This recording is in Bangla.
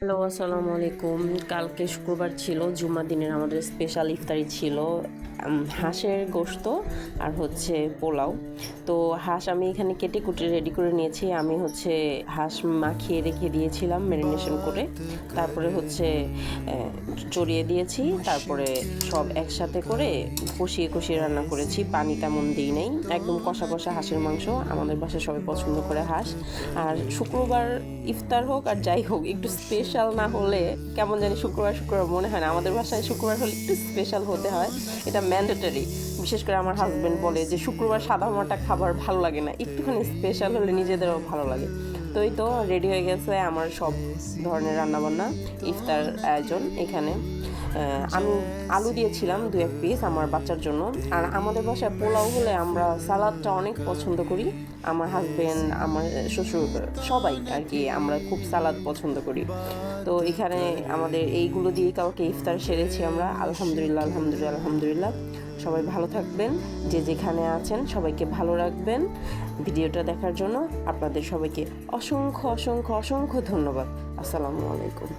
হ্যালো, আসসালামু আলাইকুম। কালকে শুক্রবার ছিল, জুম্মার দিনের আমাদের স্পেশাল ইফতারি ছিল হাঁসের গোশত আর হচ্ছে পোলাও। তো হাঁস আমি এখানে কেটে কুটে রেডি করে নিয়েছি। আমি হচ্ছে হাঁস মাখিয়ে রেখে দিয়েছিলাম ম্যারিনেশন করে, তারপরে হচ্ছে চড়িয়ে দিয়েছি, তারপরে সব একসাথে করে কষিয়ে কষিয়ে রান্না করেছি। পানি তেমন দিই নাই, একদম কষা কষা হাঁসের মাংস। আমাদের বাসায় সবাই পছন্দ করে হাঁস। আর শুক্রবার ইফতার হোক আর যাই হোক, একটু স্পেশাল না হলে কেমন জানি শুক্রবার শুক্রবার মনে হয় না। আমাদের বাসায় শুক্রবার হলে একটু স্পেশাল হতে হয়, এটা ম্যান্ডেটরি। বিশেষ করে আমার হাজব্যান্ড বলে যে শুক্রবার সাদা মাটা খাবার ভালো লাগে না, একটুখানি স্পেশাল হলে নিজেদেরও ভালো লাগে। তো এই তো রেডি হয়ে গেছে আমার সব ধরনের রান্নাবান্না, ইফতার আয়োজন এখানে। আমি আলু দিয়েছিলাম 2-1 পিস আমার বাচ্চার জন্য। আর আমাদের বাসায় পোলাও হলে আমরা সালাদটা অনেক পছন্দ করি। আমার হাজব্যান্ড, আমার শ্বশুর, সবাই আর কি, আমরা খুব সালাদ পছন্দ করি। তো এখানে আমাদের এইগুলো দিয়ে কাউকে ইফতার সেরেছি আমরা। আলহামদুলিল্লাহ আলহামদুলিল্লাহ আলহামদুলিল্লাহ। সবাই ভালো থাকবেন, যে যেখানে আছেন সবাইকে ভালো রাখবেন। ভিডিওটা দেখার জন্য আপনাদের সবাইকে অসংখ্য অসংখ্য অসংখ্য ধন্যবাদ। আসসালামু আলাইকুম।